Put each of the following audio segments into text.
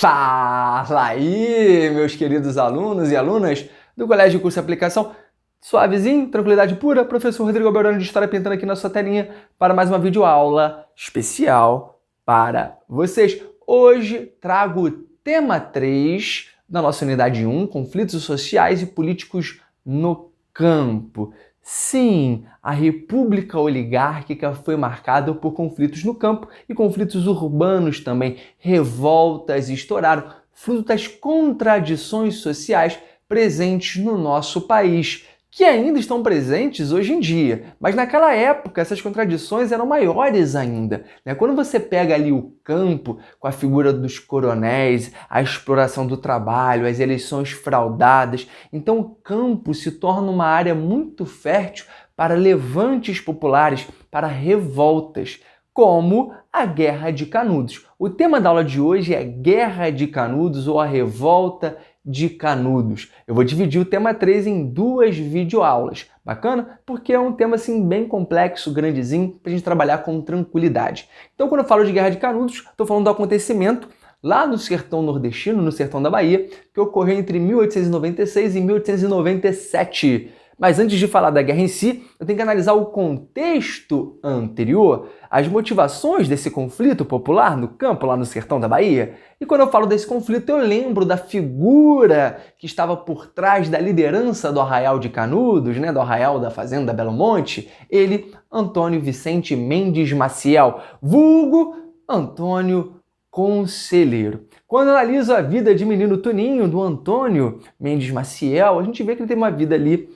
Fala aí, meus queridos alunos e alunas do Colégio Curso e Aplicação. Suavezinho, tranquilidade pura, professor Rodrigo Alberoni de História pintando aqui na sua telinha para mais uma videoaula especial para vocês. Hoje trago o tema 3 da nossa unidade 1, conflitos sociais e políticos no campo. Sim, a República Oligárquica foi marcada por conflitos no campo e conflitos urbanos também. Revoltas estouraram, fruto das contradições sociais presentes no nosso país, que ainda estão presentes hoje em dia. Mas naquela época essas contradições eram maiores ainda, né? Quando você pega ali o campo, com a figura dos coronéis, a exploração do trabalho, as eleições fraudadas, então o campo se torna uma área muito fértil para levantes populares, para revoltas, como a Guerra de Canudos. O tema da aula de hoje é Guerra de Canudos ou a Revolta de Canudos. Eu vou dividir o tema 3 em duas videoaulas. Bacana? Porque é um tema assim bem complexo, grandezinho, para a gente trabalhar com tranquilidade. Então, quando eu falo de Guerra de Canudos, estou falando do acontecimento lá no sertão nordestino, no sertão da Bahia, que ocorreu entre 1896 e 1897. Mas antes de falar da guerra em si, eu tenho que analisar o contexto anterior, as motivações desse conflito popular no campo, lá no sertão da Bahia. E quando eu falo desse conflito, eu lembro da figura que estava por trás da liderança do Arraial de Canudos, né, do Arraial da Fazenda Belo Monte, ele, Antônio Vicente Mendes Maciel, vulgo Antônio Conselheiro. Quando analiso a vida de menino Toninho, do Antônio Mendes Maciel, a gente vê que ele tem uma vida ali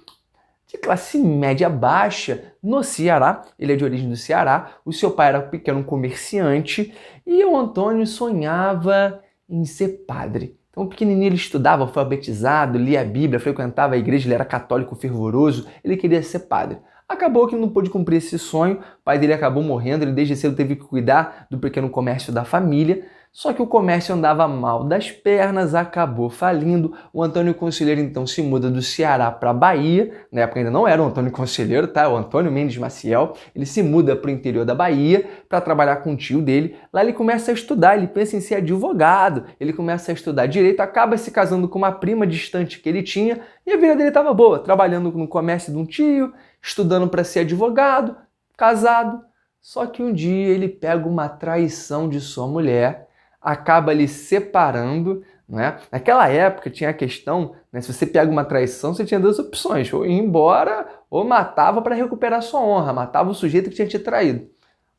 de classe média baixa no Ceará. Ele é de origem do Ceará, o seu pai era um pequeno comerciante e o Antônio sonhava em ser padre. Então, pequenininho ele estudava, foi alfabetizado, lia a Bíblia, frequentava a igreja, ele era católico fervoroso, ele queria ser padre. Acabou que não pôde cumprir esse sonho, o pai dele acabou morrendo, ele desde cedo teve que cuidar do pequeno comércio da família, só que o comércio andava mal das pernas, acabou falindo. O Antônio Conselheiro então se muda do Ceará para a Bahia, na época ainda não era o Antônio Conselheiro, tá? O Antônio Mendes Maciel, ele se muda para o interior da Bahia para trabalhar com o tio dele. Lá ele começa a estudar, ele pensa em ser advogado, ele começa a estudar direito, acaba se casando com uma prima distante que ele tinha e a vida dele estava boa, trabalhando no comércio de um tio, estudando para ser advogado, casado. Só que um dia ele pega uma traição de sua mulher, acaba ali separando, né? Naquela época tinha a questão, né, se você pega uma traição, você tinha duas opções, ou ir embora ou matava para recuperar sua honra, matava o sujeito que tinha te traído.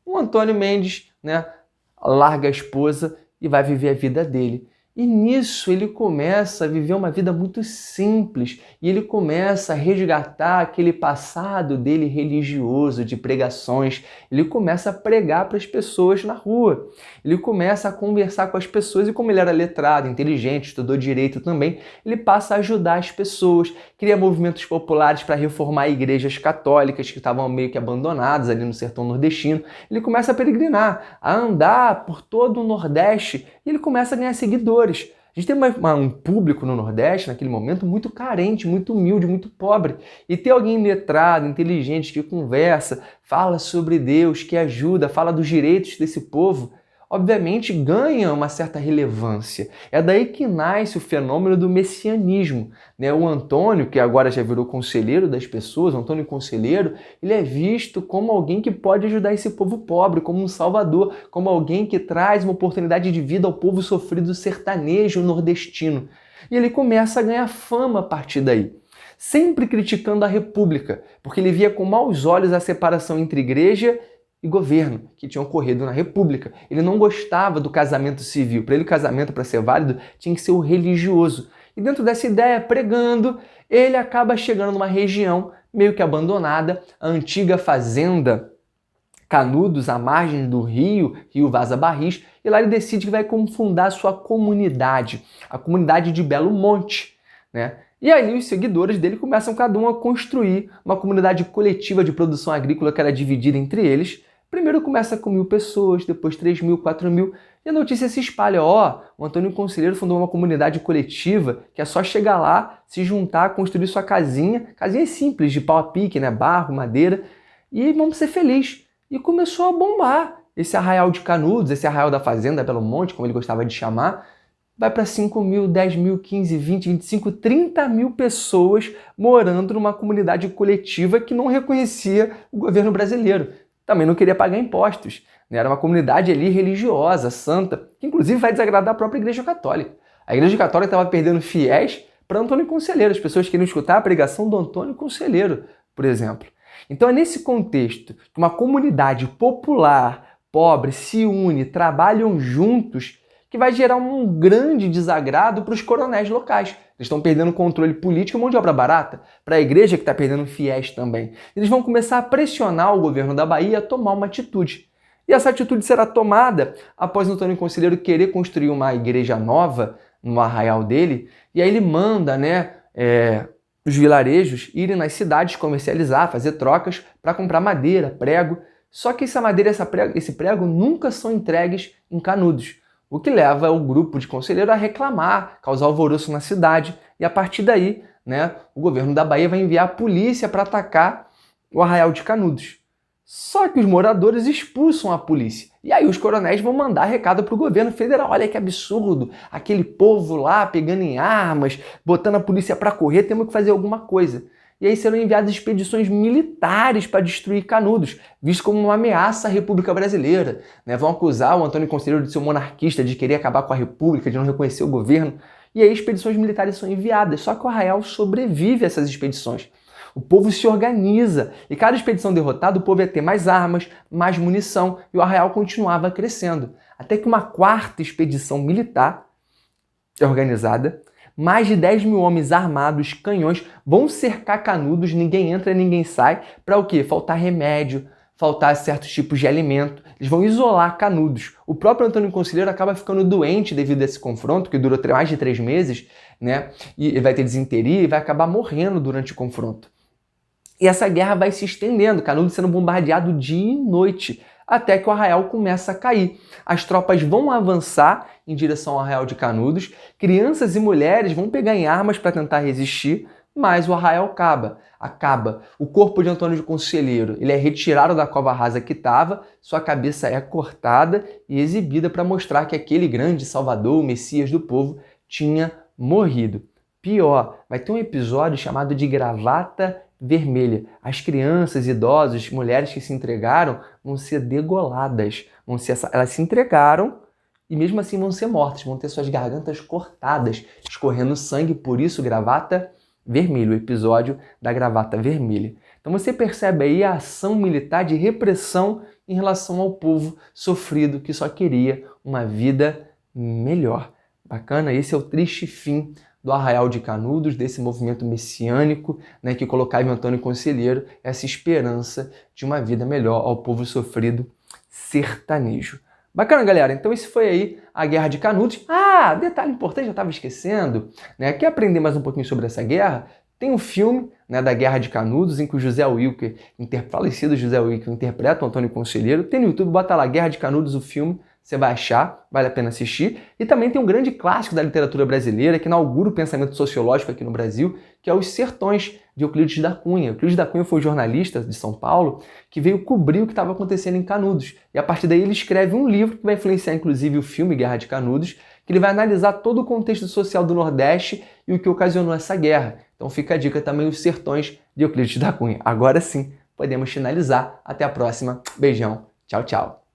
O Antônio Mendes, né, larga a esposa e vai viver a vida dele. E nisso ele começa a viver uma vida muito simples e ele começa a resgatar aquele passado dele religioso, de pregações. Ele começa a pregar para as pessoas na rua. Ele começa a conversar com as pessoas e como ele era letrado, inteligente, estudou direito também, ele passa a ajudar as pessoas, cria movimentos populares para reformar igrejas católicas que estavam meio que abandonadas ali no sertão nordestino. Ele começa a peregrinar, a andar por todo o Nordeste e ele começa a ganhar seguidores. A gente tem um público no Nordeste, naquele momento, muito carente, muito humilde, muito pobre. E ter alguém letrado, inteligente, que conversa, fala sobre Deus, que ajuda, fala dos direitos desse povo, obviamente ganha uma certa relevância. É daí que nasce o fenômeno do messianismo, né? O Antônio, que agora já virou conselheiro das pessoas, o Antônio Conselheiro, ele é visto como alguém que pode ajudar esse povo pobre, como um salvador, como alguém que traz uma oportunidade de vida ao povo sofrido sertanejo nordestino. E ele começa a ganhar fama a partir daí, sempre criticando a República, porque ele via com maus olhos a separação entre igreja e governo que tinham ocorrido na República. Ele não gostava do casamento civil. Para ele, o casamento, para ser válido, tinha que ser o religioso. E dentro dessa ideia, pregando, ele acaba chegando numa região meio que abandonada, a antiga fazenda Canudos, à margem do rio Vaza Barris, e lá ele decide que vai fundar a sua comunidade, a comunidade de Belo Monte, né? E aí os seguidores dele começam cada um a construir uma comunidade coletiva de produção agrícola que era dividida entre eles. Primeiro começa com 1.000 pessoas, depois 3.000, 4.000, e a notícia se espalha. O Antônio Conselheiro fundou uma comunidade coletiva que é só chegar lá, se juntar, construir sua casinha simples, de pau a pique, né? Barro, madeira, e vamos ser felizes. E começou a bombar esse Arraial de Canudos, esse Arraial da Fazenda Belo Monte, como ele gostava de chamar, vai para 5 mil, 10 mil, 15, 20, 25, 30 mil pessoas morando numa comunidade coletiva que não reconhecia o governo brasileiro. Também não queria pagar impostos. Era uma comunidade ali religiosa, santa, que inclusive vai desagradar a própria Igreja Católica. A Igreja Católica estava perdendo fiéis para Antônio Conselheiro. As pessoas queriam escutar a pregação do Antônio Conselheiro, por exemplo. Então é nesse contexto que uma comunidade popular, pobre, se une, trabalham juntos, que vai gerar um grande desagrado para os coronéis locais. Eles estão perdendo controle político e mão de obra barata. Para a igreja que está perdendo fiéis também. Eles vão começar a pressionar o governo da Bahia a tomar uma atitude. E essa atitude será tomada após Antônio Conselheiro querer construir uma igreja nova no arraial dele. E aí ele manda, os vilarejos irem nas cidades comercializar, fazer trocas para comprar madeira, prego. Só que essa madeira e esse prego nunca são entregues em Canudos, o que leva o grupo de conselheiros a reclamar, causar alvoroço na cidade, e a partir daí, o governo da Bahia vai enviar a polícia para atacar o arraial de Canudos. Só que os moradores expulsam a polícia. E aí os coronéis vão mandar recado para o governo federal. Olha que absurdo, aquele povo lá pegando em armas, botando a polícia para correr, temos que fazer alguma coisa. E aí serão enviadas expedições militares para destruir Canudos, visto como uma ameaça à República Brasileira. Vão acusar o Antônio Conselheiro de ser um monarquista, de querer acabar com a República, de não reconhecer o governo. E aí expedições militares são enviadas, só que o arraial sobrevive a essas expedições. O povo se organiza e cada expedição derrotada o povo ia ter mais armas, mais munição e o arraial continuava crescendo. Até que uma quarta expedição militar organizada, mais de 10 mil homens armados, canhões, vão cercar Canudos, ninguém entra, ninguém sai. Para o quê? Faltar remédio, faltar certos tipos de alimento. Eles vão isolar Canudos. O próprio Antônio Conselheiro acaba ficando doente devido a esse confronto, que durou mais de 3 meses, e vai ter desinteria e vai acabar morrendo durante o confronto. E essa guerra vai se estendendo, Canudos sendo bombardeado dia e noite, até que o arraial começa a cair. As tropas vão avançar em direção ao arraial de Canudos, crianças e mulheres vão pegar em armas para tentar resistir, mas o arraial acaba. O corpo de Antônio Conselheiro ele é retirado da cova rasa que estava, sua cabeça é cortada e exibida para mostrar que aquele grande salvador, o Messias do povo, tinha morrido. Pior, vai ter um episódio chamado de Gravata Vermelha. As crianças, idosos, mulheres que se entregaram vão ser degoladas. Elas se entregaram e mesmo assim vão ser mortas, vão ter suas gargantas cortadas, escorrendo sangue, por isso Gravata Vermelha, o episódio da Gravata Vermelha. Então você percebe aí a ação militar de repressão em relação ao povo sofrido que só queria uma vida melhor. Bacana? Esse é o triste fim do arraial de Canudos, desse movimento messiânico, que colocava em Antônio Conselheiro essa esperança de uma vida melhor ao povo sofrido sertanejo. Bacana, galera? Então esse foi aí a Guerra de Canudos. Ah, detalhe importante, já estava esquecendo. Quer aprender mais um pouquinho sobre essa guerra? Tem um filme da Guerra de Canudos, em que o José Wilker, falecido José Wilker, interpreta o Antônio Conselheiro. Tem no YouTube, bota lá Guerra de Canudos, o filme. Você vai achar, vale a pena assistir. E também tem um grande clássico da literatura brasileira que inaugura o pensamento sociológico aqui no Brasil, que é Os Sertões, de Euclides da Cunha. Euclides da Cunha foi jornalista de São Paulo que veio cobrir o que estava acontecendo em Canudos. E a partir daí ele escreve um livro que vai influenciar inclusive o filme Guerra de Canudos, que ele vai analisar todo o contexto social do Nordeste e o que ocasionou essa guerra. Então fica a dica também, Os Sertões, de Euclides da Cunha. Agora sim, podemos finalizar. Até a próxima. Beijão. Tchau, tchau.